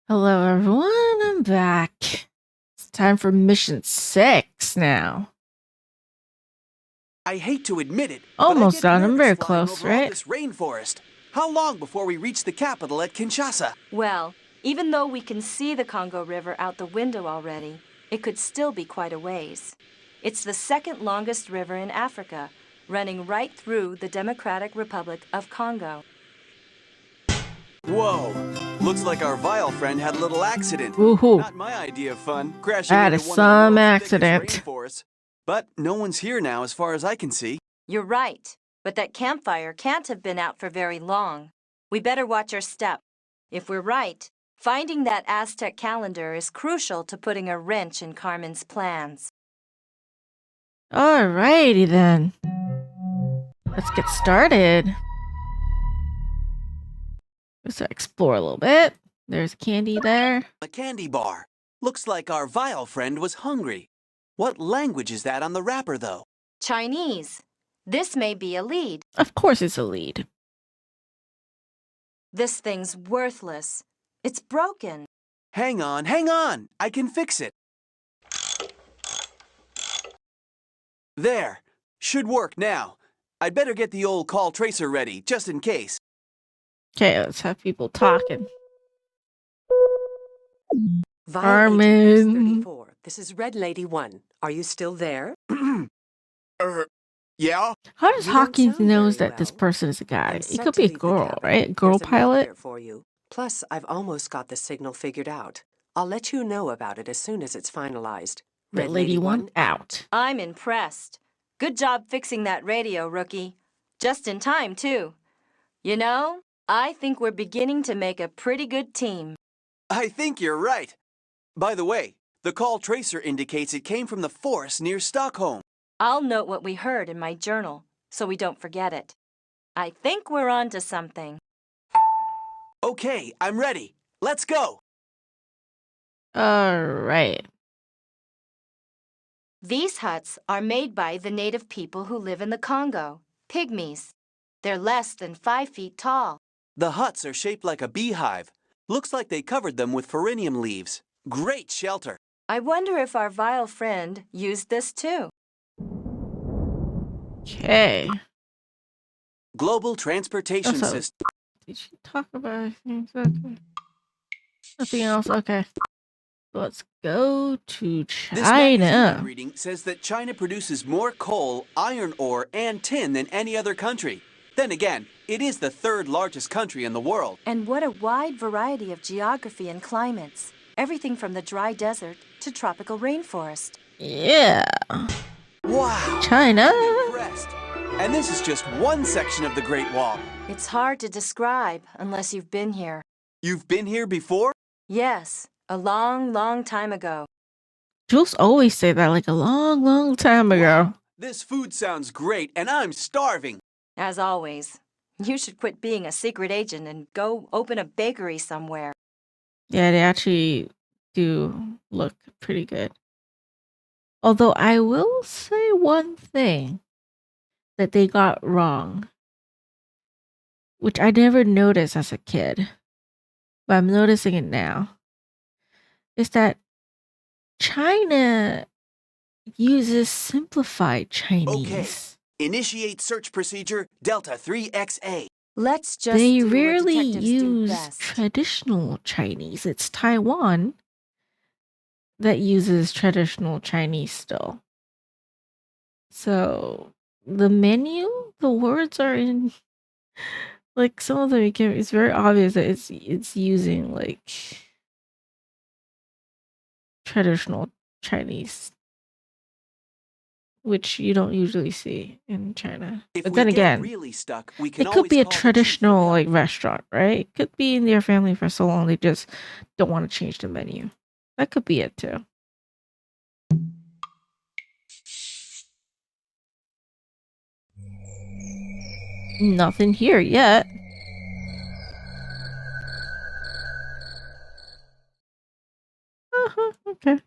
Hello everyone, I'm back. It's time for mission 6 now. I hate to admit it, Almost but I done. get I'm nervous very flying close, over all right? this rainforest. How long before we reach the capital at Kinshasa? Well, even though we can see the Congo River out the window already, it could still be quite a ways. It's the second longest river in Africa, running right through the Democratic Republic of Congo. Whoa! Looks like our vile friend had a little accident. Woohoo! Not my idea of fun, crashing That into is one of the some world's accident. thickest rainforests. But no one's here now as far as I can see. You're right, but that campfire can't have been out for very long. We better watch our step. If we're right, finding that Aztec calendar is crucial to putting a wrench in Carmen's plans. Alrighty then. Let's get started. Let's explore a little bit. There's candy there. A candy bar. Looks like our vile friend was hungry. What language is that on the wrapper, though? Chinese. This may be a lead. Of course it's a lead. This thing's worthless. It's broken. Hang on, hang on! I can fix it. There. Should work now. I'd better get the old call tracer ready, just in case. Okay, let's have people talking. Carmen. Carmen. This is Red Lady 1. Are you still there? Yeah? How does You don't Hawkins sound knows very that this well. person is a guy? I'm It set could to be a leave the girl, cabin. right? Girl There's a note pilot? there for you. Plus, I've almost got the signal figured out. I'll let you know about it as soon as it's finalized. Red Lady 1 out. I'm impressed. Good job fixing that radio, rookie. Just in time, too. You know, I think we're beginning to make a pretty good team. I think you're right. By the way, the call tracer indicates it came from the forest near Stockholm. I'll note what we heard in my journal, so we don't forget it. I think we're on to something. Okay, I'm ready. Let's go. Alright. These huts are made by the native people who live in the Congo, pygmies. They're less than 5 feet tall. The huts are shaped like a beehive. Looks like they covered them with pherinium leaves. Great shelter. I wonder if our vile friend used this too. Okay. Global transportation Also, system. did she talk about anything? Okay. Nothing else? Okay. Let's go to This magazine China. I'm reading says that China produces more coal, iron ore, and tin than any other country. Then again, it is the third largest country in the world. And what a wide variety of geography and climates. Everything from the dry desert to tropical rainforest. Yeah. Wow! China. I'm impressed. And this is just one section of the Great Wall. It's hard to describe unless you've been here. You've been here before? Yes, a long, long time ago. Jules always say that like a long, long time ago. This food sounds great, and I'm starving. As always, you should quit being a secret agent and go open a bakery somewhere. Yeah, they actually do look pretty good. Although I will say one thing that they got wrong, which I never noticed as a kid, but I'm noticing it now, is that China uses simplified Chinese. Okay. Initiate search procedure Delta 3XA. Let's just They do what rarely detectives do use best. traditional Chinese. It's Taiwan that uses traditional Chinese still. So the menu, the words are in like some of them. It's very obvious that it's using like traditional Chinese, which you don't usually see in China. If But we then get again, really stuck, we can it could always be a call the chief for traditional help. like restaurant, right? It could be in their family for so long they just don't want to change the menu. That could be it too. Nothing here yet. Okay.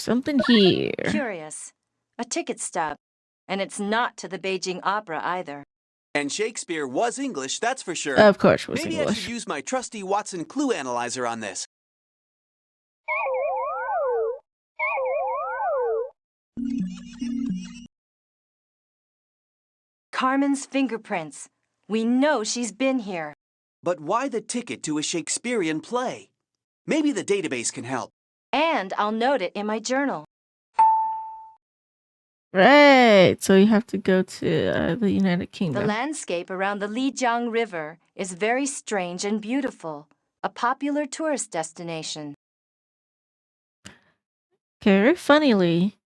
Something here. Curious. A ticket stub. And it's not to the Beijing Opera either. And Shakespeare was English, that's for sure. Of course, it was Maybe I English. should use my trusty Watson clue analyzer on this. Carmen's fingerprints. We know she's been here. But why the ticket to a Shakespearean play? Maybe the database can help. And I'll note it in my journal. Right. So you have to go to the United The Kingdom. landscape around the Lijiang River is very strange and beautiful, a popular tourist destination. Okay, very funnily,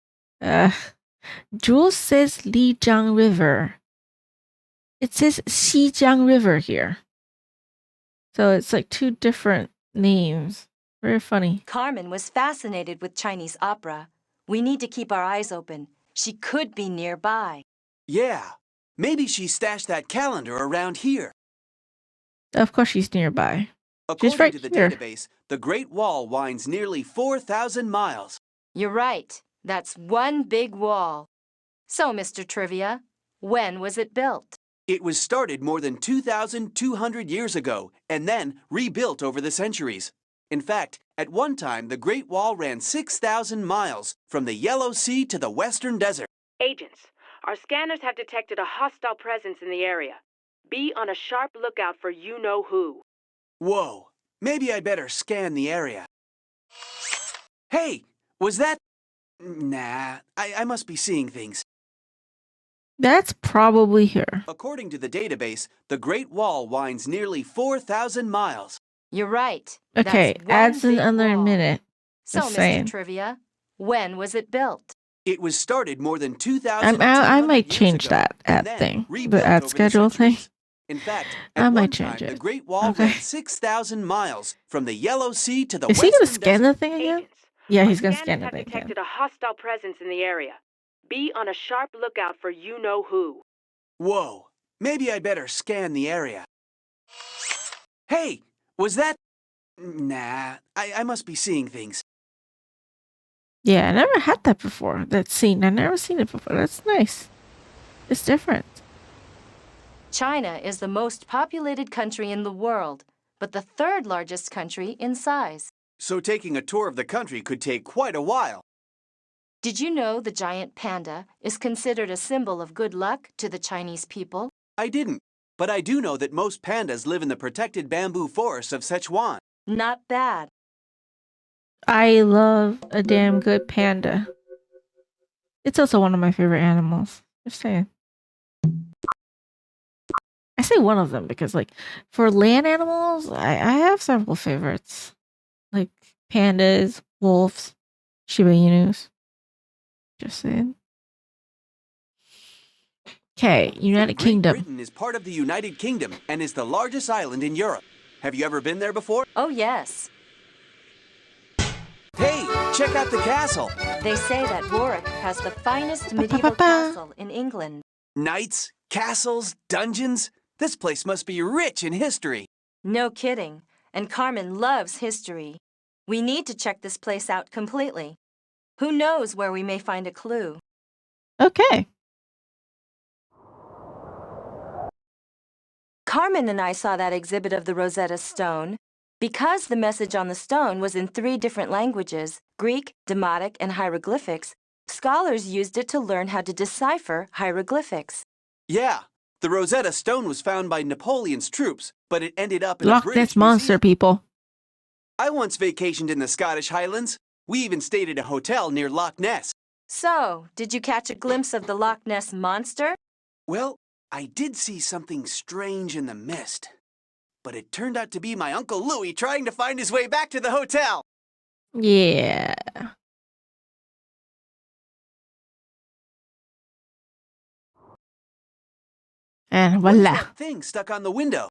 Jules says Lijiang River. It says Xijiang River here. So it's like two different names. Very funny. Carmen was fascinated with Chinese opera. We need to keep our eyes open. She could be nearby. Yeah, maybe she stashed that calendar around here. Of course she's nearby. According right to the here. database, the Great Wall winds nearly 4,000 miles. You're right. That's one big wall. So, Mr. Trivia, when was it built? It was started more than 2,200 years ago and then rebuilt over the centuries. In fact, at one time, the Great Wall ran 6,000 miles from the Yellow Sea to the Western Desert. Agents, our scanners have detected a hostile presence in the area. Be on a sharp lookout for you-know-who. Whoa, maybe I'd better scan the area. Hey, was that... Nah, I must be seeing things. That's probably here. According to the database, the Great Wall winds nearly 4,000 miles. You're right. Okay, That's one adds big another wall. minute. So, Just Mr. saying. Trivia, when was it built? It was started more than 2,000 I might years change ago, that and ad then thing. rebuilt The ad over schedule thing. centuries. In fact, I at might one change time, it. the Great Wall Okay. ran 6,000 miles from the Yellow Sea to the Is he Western gonna scan Desert. the thing again? Agents, Yeah, our he's gonna scanners scan have it again. detected a hostile presence in the area. Be on a sharp lookout for you-know-who. Whoa, maybe I'd better scan the area. Hey, was that... Nah, I must be seeing things. Yeah, I never had that before. That scene. I've never seen it before. That's nice. It's different. China is the most populated country in the world, but the third largest country in size. So taking a tour of the country could take quite a while. Did you know the giant panda is considered a symbol of good luck to the Chinese people? I didn't, but I do know that most pandas live in the protected bamboo forests of Sichuan. Not bad. I love a damn good panda. It's also one of my favorite animals. Just saying. I say one of them because, like, for land animals, I have several favorites. Like pandas, wolves, Shiba Inus. Just saying. Okay, United Great Kingdom. Britain is part of the United Kingdom and is the largest island in Europe. Have you ever been there before? Oh, yes. Hey, check out the castle. They say that Warwick has the finest medieval castle in England. Knights, castles, dungeons. This place must be rich in history. No kidding. And Carmen loves history. We need to check this place out completely. Who knows where we may find a clue? Okay. Carmen and I saw that exhibit of the Rosetta Stone. Because the message on the stone was in 3 different languages, Greek, Demotic, and hieroglyphics, scholars used it to learn how to decipher hieroglyphics. Yeah, the Rosetta Stone was found by Napoleon's troops, but it ended up in a Loch British Ness Monster, museum. people. I once vacationed in the Scottish Highlands. We even stayed at a hotel near Loch Ness. So, did you catch a glimpse of the Loch Ness Monster? Well, I did see something strange in the mist. But it turned out to be my Uncle Louis trying to find his way back to the hotel. Yeah. And What is voila. that thing stuck on the window?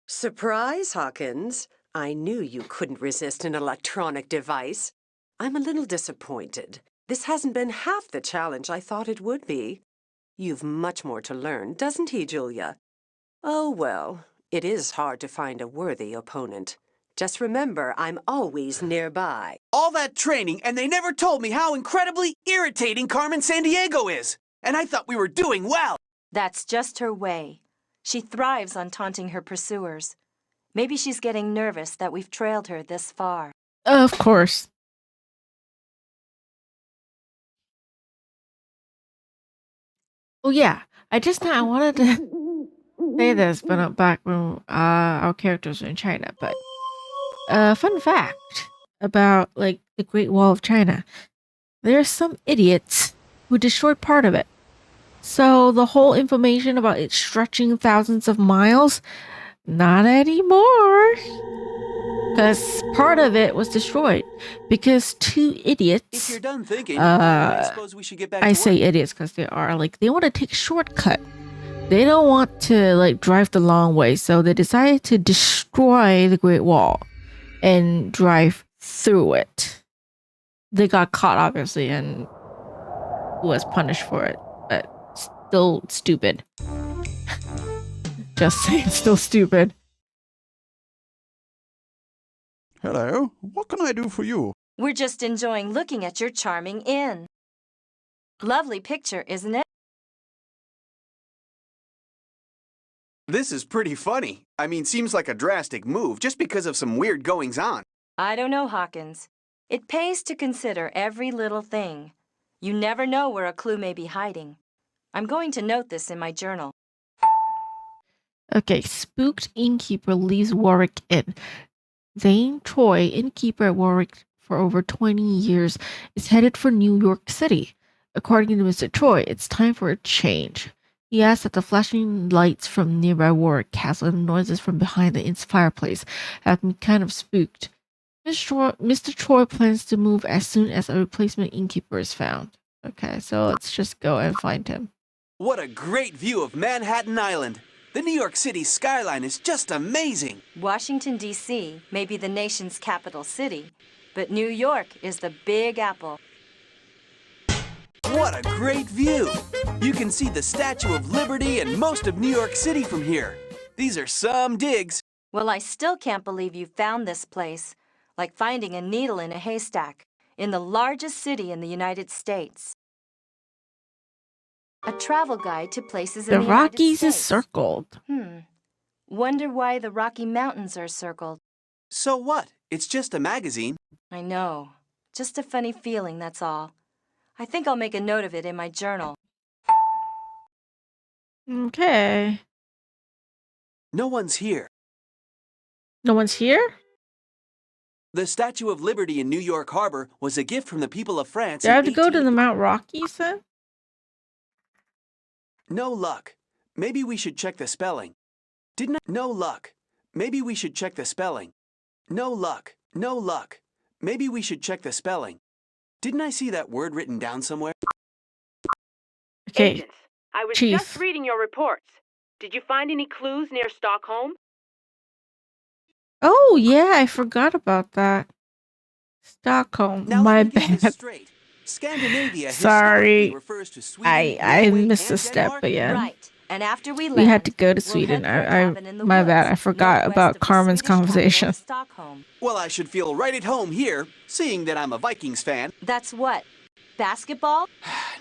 Surprise, Hawkins. I knew you couldn't resist an electronic device. I'm a little disappointed. This hasn't been half the challenge I thought it would be. You've much more to learn, doesn't he, Julia? Oh, well, it is hard to find a worthy opponent. Just remember, I'm always nearby. All that training, and they never told me how incredibly irritating Carmen Sandiego is. And I thought we were doing well. That's just her way. She thrives on taunting her pursuers. Maybe she's getting nervous that we've trailed her this far. Of course. Oh yeah, I wanted to say this, but not back when our characters were in China. But fun fact about like the Great Wall of China: there's some idiots who destroyed part of it. So the whole information about it stretching thousands of miles, not anymore. Because part of it was destroyed because two idiots. If you're done thinking, I suppose we should get back to work. I say idiots because they are like they want to take a shortcut. They don't want to like drive the long way, so they decided to destroy the Great Wall and drive through it. They got caught obviously and was punished for it, but still stupid. Just saying, still stupid. Hello, what can I do for you? We're just enjoying looking at your charming inn. Lovely picture, isn't it? This is pretty funny. I mean, seems like a drastic move just because of some weird goings-on. I don't know, Hawkins. It pays to consider every little thing. You never know where a clue may be hiding. I'm going to note this in my journal. Okay, spooked innkeeper leaves Warwick Inn. Zane Choi, innkeeper at Warwick for over 20 years, is headed for New York City. According to Mr. Choi, it's time for a change. He asks that the flashing lights from nearby Warwick Castle and noises from behind the inn's fireplace have been kind of spooked. Mr. Choi plans to move as soon as a replacement innkeeper is found. Okay, so let's just go and find him. What a great view of Manhattan Island. The New York City skyline is just amazing. Washington, D.C. may be the nation's capital city, but New York is the Big Apple. What a great view! You can see the Statue of Liberty and most of New York City from here. These are some digs. Well, I still can't believe you found this place, like finding a needle in a haystack, in the largest city in the United States. A travel guide to places in The the United Rockies States. is circled. Wonder why the Rocky Mountains are circled. So what? It's just a magazine. I know. Just a funny feeling, that's all. I think I'll make a note of it in my journal. Okay. No one's here. No one's here? The Statue of Liberty in New York Harbor was a gift from the people of France. Do I have to go to the Mount Rockies then? No luck. Maybe we should check the spelling. Didn't I? No luck. Maybe we should check the spelling. No luck. No luck. Maybe we should check the spelling. Didn't I see that word written down somewhere? Okay, Agents, I was Chief. just reading your reports. Did you find any clues near Stockholm? Oh yeah, I forgot about that. Stockholm, Now my let me get this bad. straight. Scandinavia Sorry, historically refers to Sweden, I Norway, missed a and step Denmark. again. Right. And after we land, We had to go to we'll Sweden. head for a cabin in the My bad. I woods, forgot northwest about of the Carmen's Swedish capital, conversation. Stockholm. Well, I should feel right at home here, seeing that I'm a Vikings fan. That's what? Basketball?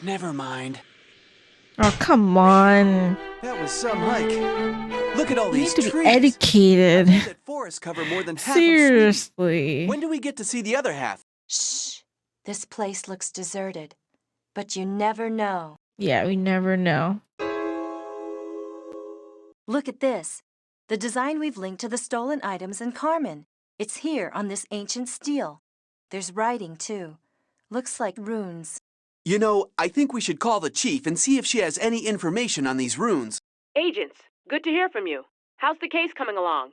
Never mind. Oh come on! That was some hike. Look at all You these need to trees. be educated. I think that forests cover more than half of Sweden. Seriously. When do we get to see the other half? Shh. This place looks deserted. But you never know. Yeah, we never know. Look at this. The design we've linked to the stolen items in Carmen. It's here on this ancient steel. There's writing, too. Looks like runes. You know, I think we should call the chief and see if she has any information on these runes. Agents, good to hear from you. How's the case coming along?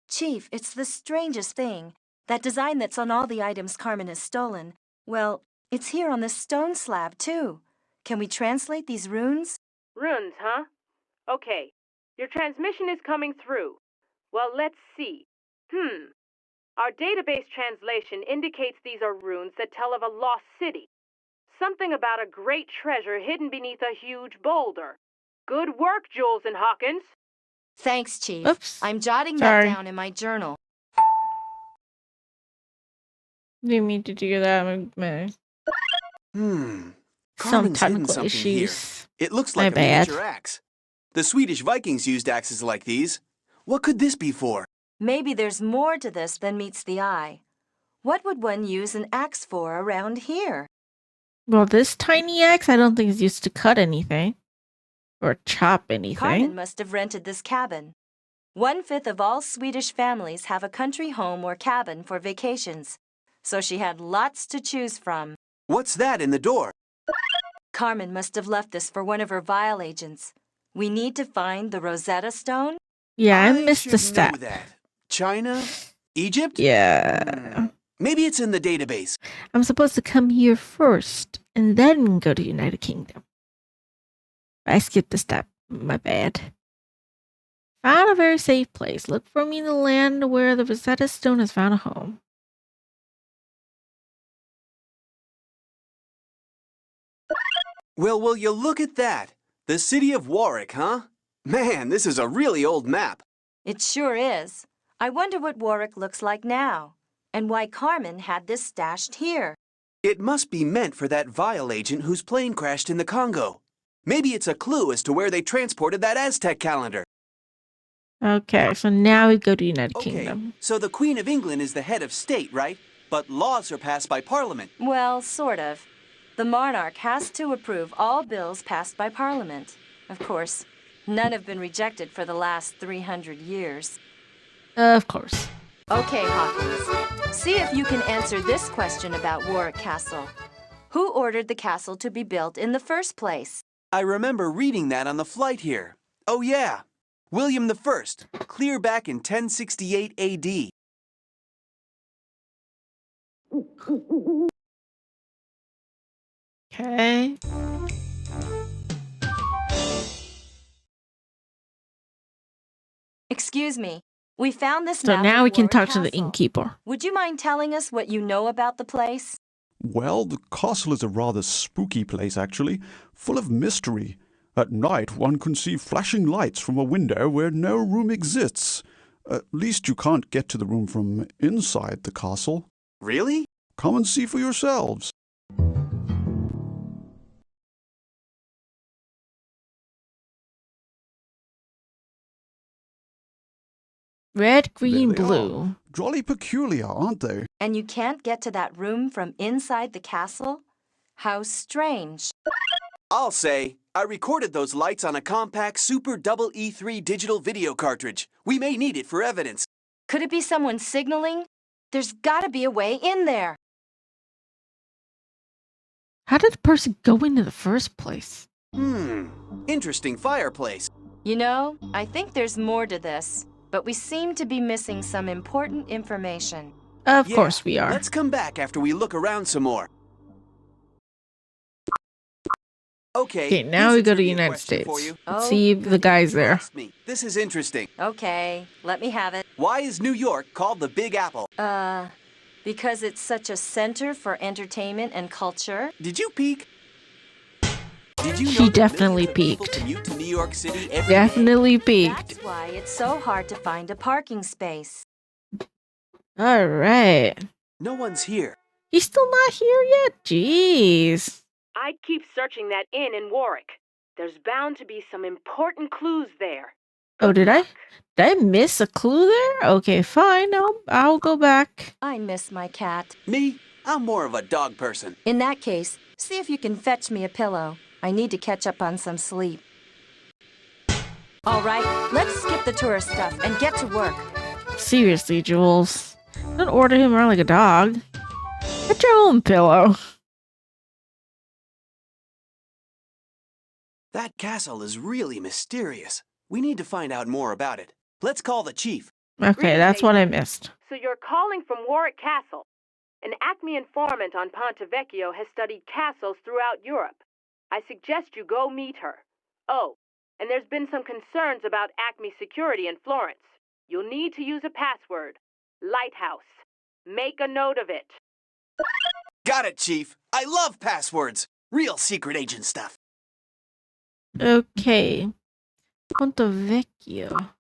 Chief, it's the strangest thing. That design that's on all the items Carmen has stolen, well, it's here on this stone slab, too. Can we translate these runes? Runes, huh? Okay. Your transmission is coming through. Well, let's see. Our database translation indicates these are runes that tell of a lost city. Something about a great treasure hidden beneath a huge boulder. Good work, Jules and Hawkins. Thanks, Chief. Oops. I'm jotting Sorry. that down in my journal. Didn't mean to do that. Hmm. Some Carmen's hidden technical something here. issues. It looks My like a bad. miniature axe. The Swedish Vikings used axes like these. What could this be for? Maybe there's more to this than meets the eye. What would one use an axe for around here? Well, this tiny axe I don't think is used to cut anything. Or chop anything. Carmen must have rented this cabin. 1/5 of all Swedish families have a country home or cabin for vacations, so she had lots to choose from. What's that in the door? Carmen must have left this for one of her vial agents. We need to find the Rosetta Stone. Yeah, I missed should the step. know that. China? Egypt? Yeah. Maybe it's in the database. I'm supposed to come here first and then go to United Kingdom. I skipped a step. My bad. Found a very safe place. Look for me in the land where the Rosetta Stone has found a home. Well, will you look at that? The city of Warwick, huh? Man, this is a really old map. It sure is. I wonder what Warwick looks like now, and why Carmen had this stashed here. It must be meant for that vial agent whose plane crashed in the Congo. Maybe it's a clue as to where they transported that Aztec calendar. Okay, so now we go to United Okay, Kingdom. so the Queen of England is the head of state, right? But laws are passed by Parliament. Well, sort of. The monarch has to approve all bills passed by Parliament. Of course, none have been rejected for the last 300 years. Of course. Okay, Hawkins. See if you can answer this question about Warwick Castle. Who ordered the castle to be built in the first place? I remember reading that on the flight here. Oh yeah, William I, clear back in 1068 AD. Okay. Excuse me. We found this So map now of we can Warwick talk to the Castle. innkeeper. Would you mind telling us what you know about the place? Well, the castle is a rather spooky place, actually, full of mystery. At night, one can see flashing lights from a window where no room exists. At least you can't get to the room from inside the castle. Really? Come and see for yourselves. Red, green, There they blue. are. Jolly peculiar, aren't they? And you can't get to that room from inside the castle? How strange. I'll say, I recorded those lights on a compact Super Double E3 digital video cartridge. We may need it for evidence. Could it be someone signaling? There's gotta be a way in there. How did the person go into the first place? Interesting fireplace. You know, I think there's more to this, but we seem to be missing some important information. Of Yeah, course we are. Let's come back after we look around some more. Okay, now here's we a go to trivia United question for States. you. Let's Oh, see if the guy's there. Trust me, this is interesting. Okay, let me have it. Why is New York called the Big Apple? Because it's such a center for entertainment and culture. Did you peek? Did you know She that definitely millions of people peeked. commute to New York City every day? Definitely peaked. That's why it's so hard to find a parking space. All right. No one's here. He's still not here yet? Jeez. I'd keep searching that inn in Warwick. There's bound to be some important clues there. Oh, did I miss a clue there? Okay, fine. I'll go back. I miss my cat. Me? I'm more of a dog person. In that case, see if you can fetch me a pillow. I need to catch up on some sleep. All right, let's skip the tourist stuff and get to work. Seriously, Jules. Don't order him around like a dog. Get your own pillow. That castle is really mysterious. We need to find out more about it. Let's call the chief. Okay, that's what I missed. So you're calling from Warwick Castle. An ACME informant on Ponte Vecchio has studied castles throughout Europe. I suggest you go meet her. Oh, and there's been some concerns about ACME security in Florence. You'll need to use a password. Lighthouse. Make a note of it. Got it, chief. I love passwords. Real secret agent stuff. Okay. Ponte Vecchio.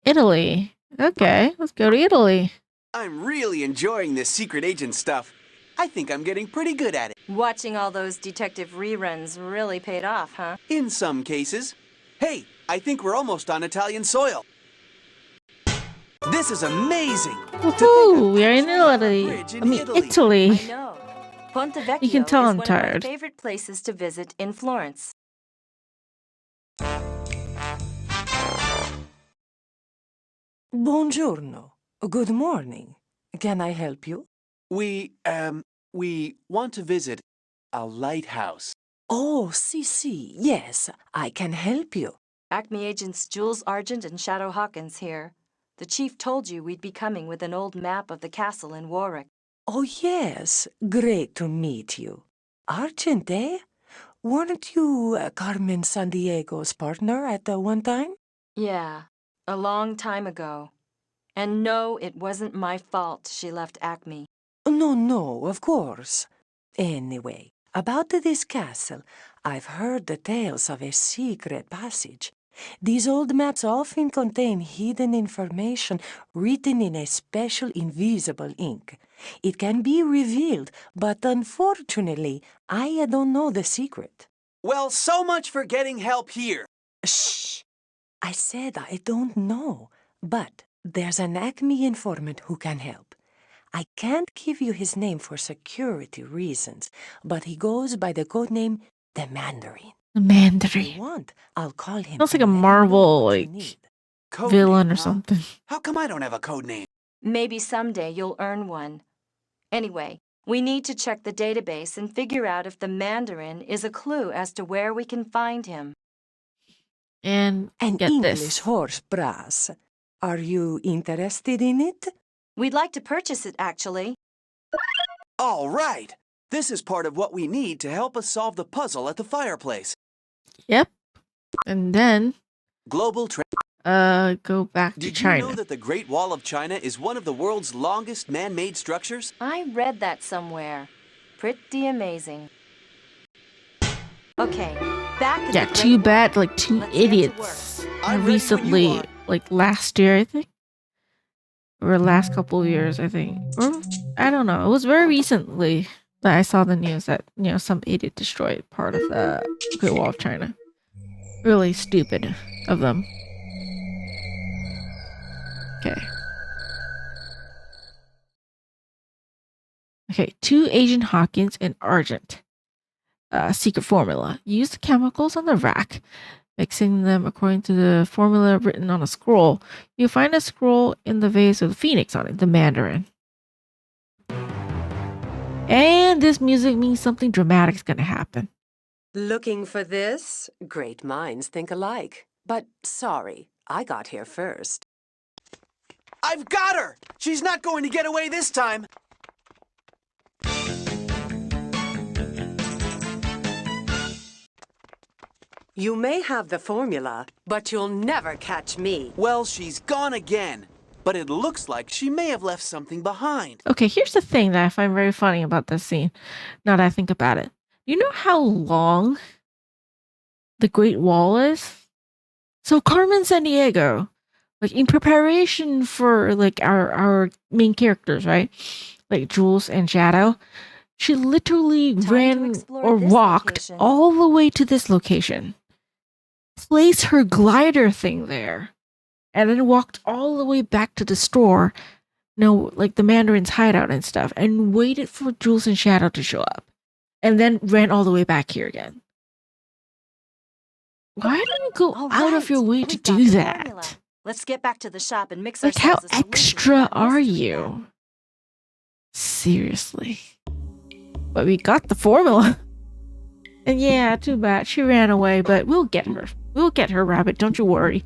Italy. Okay, let's go to Italy. I'm really enjoying this secret agent stuff. I think I'm getting pretty good at it. Watching all those detective reruns really paid off, huh? In some cases. Hey, I think we're almost on Italian soil. This is amazing. Woohoo! We are in Italy. Italy. I know. Ponte Vecchio You can tell is I'm one of my tired. favorite places to visit in Florence. Buongiorno. Good morning. Can I help you? We want to visit a lighthouse. Oh, si, yes, I can help you. ACME agents Jules, Argent, and Shadow Hawkins here. The chief told you we'd be coming with an old map of the castle in Warwick. Oh, yes, great to meet you. Argent, eh? Weren't you Carmen Sandiego's partner at one time? Yeah, a long time ago. And no, it wasn't my fault she left ACME. No, of course. Anyway, about this castle, I've heard the tales of a secret passage. These old maps often contain hidden information written in a special invisible ink. It can be revealed, but unfortunately, I don't know the secret. Well, so much for getting help here. Shh! I said I don't know, but there's an ACME informant who can help. I can't give you his name for security reasons, but he goes by the codename the Mandarin. The If Mandarin. you want, I'll call him. Sounds like a and let him know Marvel, what you like, need. Code villain name, or huh? something. How come I don't have a code name? Maybe someday you'll earn one. Anyway, we need to check the database and figure out if the Mandarin is a clue as to where we can find him. And An get English this. horse brass. Are you interested in it? We'd like to purchase it, actually. All right. This is part of what we need to help us solve the puzzle at the fireplace. Yep. And then, Global trade. go back to Did China. you know that the Great Wall of China is one of the world's longest man-made structures? I read that somewhere. Pretty amazing. Okay, back at Yeah, the too Great bad, Wall. like, two Let's get to idiots I'm ready when you recently, are. like, last year, I think. Or last couple of years, I think. Or, I don't know. It was very recently that I saw the news that, some idiot destroyed part of the Great Wall of China. Really stupid of them. Okay. Okay, 2 Agent Hawkins and Argent. Secret formula. Use the chemicals on the rack, mixing them according to the formula written on a scroll. You find a scroll in the vase with a phoenix on it, the Mandarin. And this music means something dramatic is going to happen. Looking for this? Great minds think alike. But sorry, I got here first. I've got her! She's not going to get away this time! You may have the formula, but you'll never catch me. Well, she's gone again. But it looks like she may have left something behind. Okay, here's the thing that I find very funny about this scene, now that I think about it. You know how long the Great Wall is? So Carmen Sandiego, like in preparation for like our main characters, right? Like Jules and Shadow, she literally Time to ran explore or this walked location. all the way to this location, placed her glider thing there, and then walked all the way back to the store, like the Mandarin's hideout and stuff, and waited for Jules and Shadow to show up, and then ran all the way back here again. Why do you go All out of right, your way to we've got do the that? formula. Let's get back to the shop and mix Like, how ourselves a solution to extra that are mystery you? map. Seriously. But we got the formula. And yeah, too bad. She ran away, but we'll get her. We'll get her, Rabbit. Don't you worry.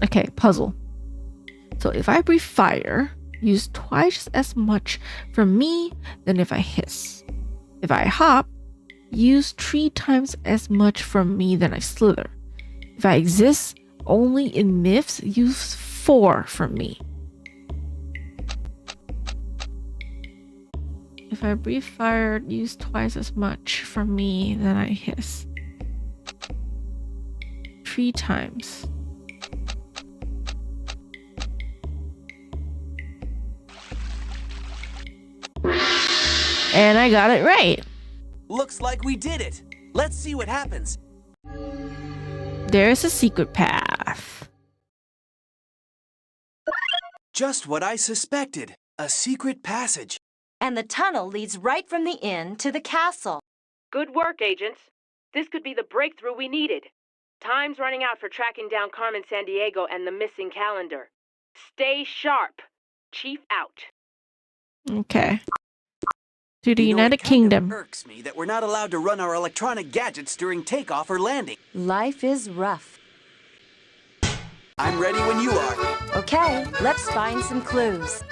Okay, puzzle. So if I breathe fire, use twice as much from me than if I hiss. If I hop, use 3 times as much from me than I slither. If I exist only in myths, use 4 from me. If I breathe fire, use twice as much from me than I hiss. 3 times. And I got it right. Looks like we did it. Let's see what happens. There's a secret path. Just what I suspected. A secret passage. And the tunnel leads right from the inn to the castle. Good work, agents. This could be the breakthrough we needed. Time's running out for tracking down Carmen Sandiego and the missing calendar. Stay sharp. Chief out. Okay. To the You know, United it kind of Kingdom. irks me that we're not allowed to run our electronic gadgets during takeoff or landing. Life is rough. I'm ready when you are. Okay, let's find some clues.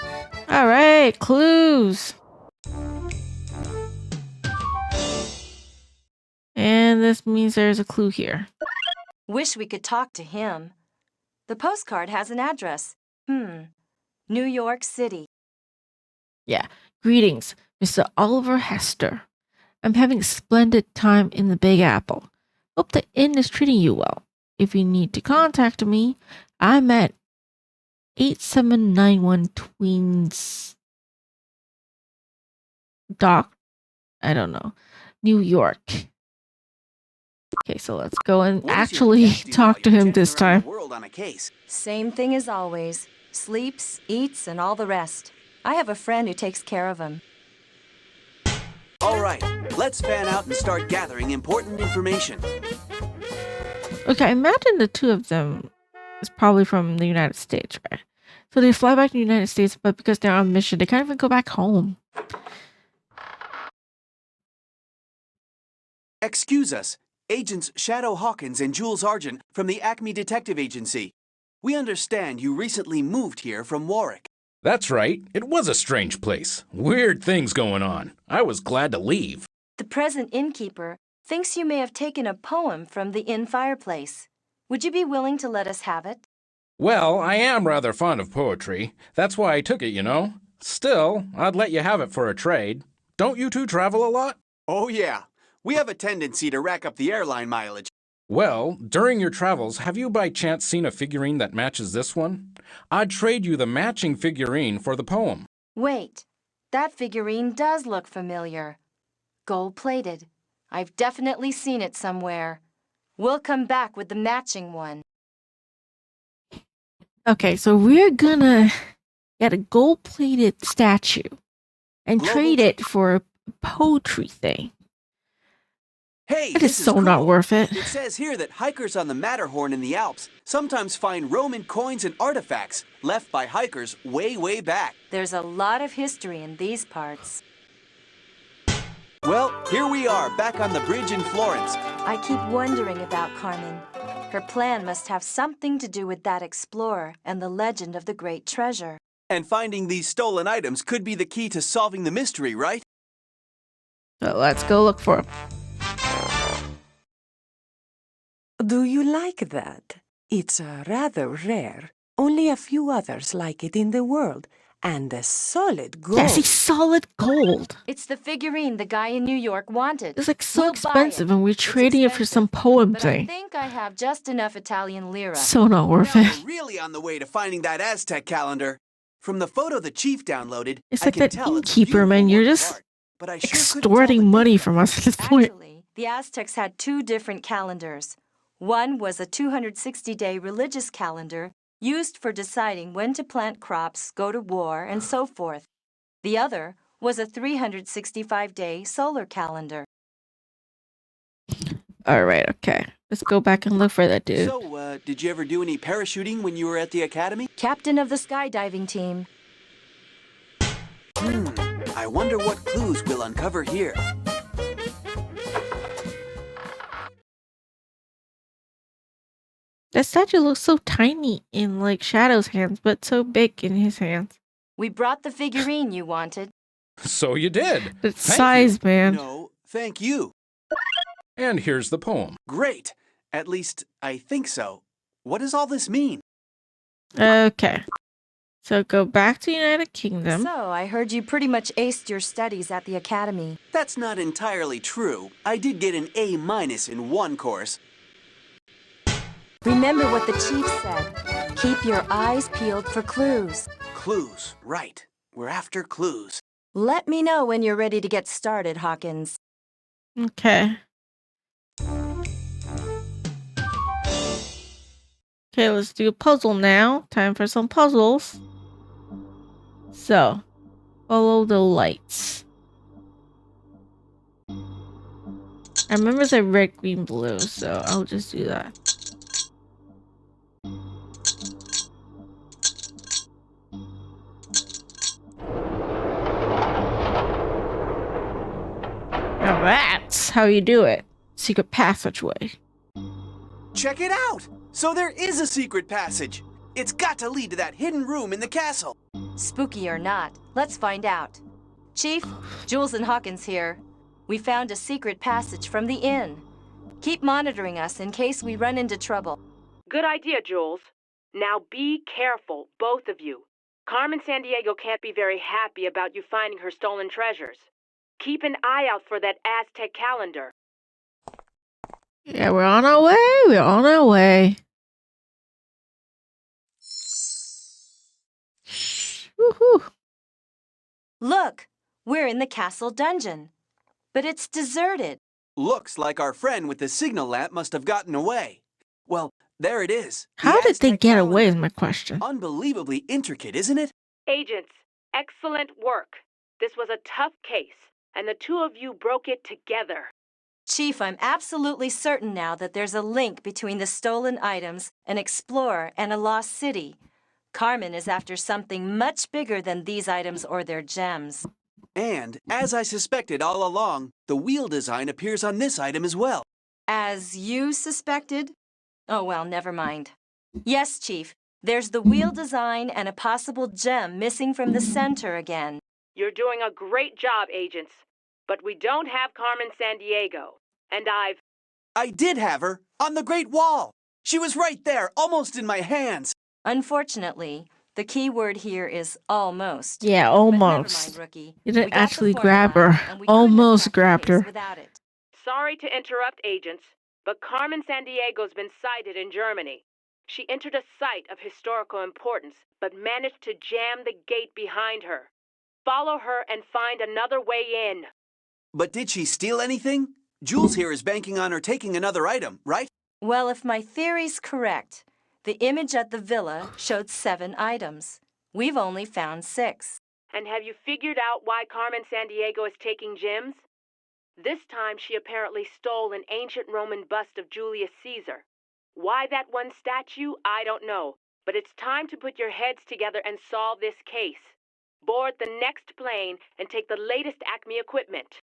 All right, clues. And this means there's a clue here. Wish we could talk to him. The postcard has an address. New York City. Yeah. Greetings, Mr. Oliver Hester. I'm having a splendid time in the Big Apple. Hope the inn is treating you well. If you need to contact me, I'm at 8791 Tweens Dock. I don't know. New York. Okay, so let's go and What does your actually cat do talk while to you're him jetting this around time. the world on a case? Same thing as always. Sleeps, eats, and all the rest. I have a friend who takes care of him. All right, let's fan out and start gathering important information. Okay, I imagine the two of them is probably from the United States, right? So they fly back to the United States, but because they're on mission, they can't even go back home. Excuse us, Agents Shadow Hawkins and Jules Argent from the ACME Detective Agency. We understand you recently moved here from Warwick. That's right. It was a strange place. Weird things going on. I was glad to leave. The present innkeeper thinks you may have taken a poem from the inn fireplace. Would you be willing to let us have it? Well, I am rather fond of poetry. That's why I took it, you know. Still, I'd let you have it for a trade. Don't you two travel a lot? Oh yeah, we have a tendency to rack up the airline mileage. Well, during your travels, have you by chance seen a figurine that matches this one? I'd trade you the matching figurine for the poem. Wait, that figurine does look familiar. Gold-plated. I've definitely seen it somewhere. We'll come back with the matching one. Okay, so we're gonna get a gold-plated statue and trade it for a poetry thing. Hey, It is this so cool. not worth it. It says here that hikers on the Matterhorn in the Alps sometimes find Roman coins and artifacts left by hikers way, way back. There's a lot of history in these parts. Well, here we are, back on the bridge in Florence. I keep wondering about Carmen. Her plan must have something to do with that explorer and the legend of the great treasure. And finding these stolen items could be the key to solving the mystery, right? So let's go look for him. Do you like that? It's rather rare. Only a few others like it in the world. And a solid gold. Yeah, see, solid gold. It's the figurine the guy in New York wanted. It's like so We'll buy expensive, it. and we're It's trading it for some expensive, poem But I thing. think I have just enough Italian lira. So not worth Now it. we're really on the way to finding that Aztec calendar. From the photo the chief downloaded, It's I like can that tell it's a innkeeper, man. beautiful You're work of just art, but I sure couldn't tell extorting the money date. from us at this point. Actually, the Aztecs had two different calendars. One was a 260-day religious calendar used for deciding when to plant crops, go to war, and so forth. The other was a 365-day solar calendar. All right, okay. Let's go back and look for that dude. So, did you ever do any parachuting when you were at the academy? Captain of the skydiving team. I wonder what clues we'll uncover here. That statue looks so tiny in like Shadow's hands, but so big in his hands. We brought the figurine you wanted. So you did. The Thank size, man. No, thank you. And here's the poem. Great. At least, I think so. What does all this mean? Okay. So go back to United Kingdom. So, I heard you pretty much aced your studies at the academy. That's not entirely true. I did get an A- in one course. Remember what the chief said. Keep your eyes peeled for clues. Clues, right. We're after clues. Let me know when you're ready to get started, Hawkins. Okay. Okay, let's do a puzzle now. Time for some puzzles. So, follow the lights. I remember it said red, green, blue, so I'll just do that. Now that's how you do it. Secret passageway. Check it out! So there is a secret passage. It's got to lead to that hidden room in the castle. Spooky or not, let's find out. Chief, Jules and Hawkins here. We found a secret passage from the inn. Keep monitoring us in case we run into trouble. Good idea, Jules. Now be careful, both of you. Carmen Sandiego can't be very happy about you finding her stolen treasures. Keep an eye out for that Aztec calendar. Yeah, we're on our way. We're on our way. Woohoo! Look, we're in the castle dungeon. But it's deserted. Looks like our friend with the signal lamp must have gotten away. Well, there it is. The How did they Aztec get away is calendar. my question. Unbelievably intricate, isn't it? Agents, excellent work. This was a tough case, and the two of you broke it together. Chief, I'm absolutely certain now that there's a link between the stolen items, an explorer, and a lost city. Carmen is after something much bigger than these items or their gems. And, as I suspected all along, the wheel design appears on this item as well. As you suspected? Oh, well, never mind. Yes, Chief, there's the wheel design and a possible gem missing from the center again. You're doing a great job, agents. But we don't have Carmen Sandiego. And I did have her, on the Great Wall. She was right there, almost in my hands. Unfortunately, the key word here is almost. Yeah, But never almost. mind, rookie. You We didn't got the actually formula, grab her. and we couldn't have Almost cracked the grabbed case her. without it. Sorry to interrupt, agents, but Carmen Sandiego's been sighted in Germany. She entered a site of historical importance, but managed to jam the gate behind her. Follow her and find another way in. But did she steal anything? Jules here is banking on her taking another item, right? Well, if my theory's correct, the image at the villa showed 7 items. We've only found 6. And have you figured out why Carmen Sandiego is taking gems? This time she apparently stole an ancient Roman bust of Julius Caesar. Why that one statue, I don't know. But it's time to put your heads together and solve this case. Board the next plane and take the latest ACME equipment.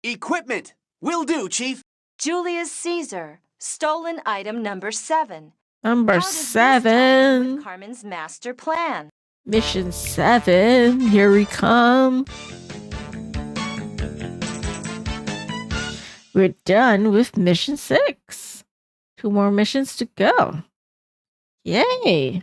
Equipment! Will do, Chief. Julius Caesar, stolen item number 7. Number How does this tie in 7. with Carmen's master plan? Mission 7. Here we come. We're done with mission 6. 2 more missions to go. Yay!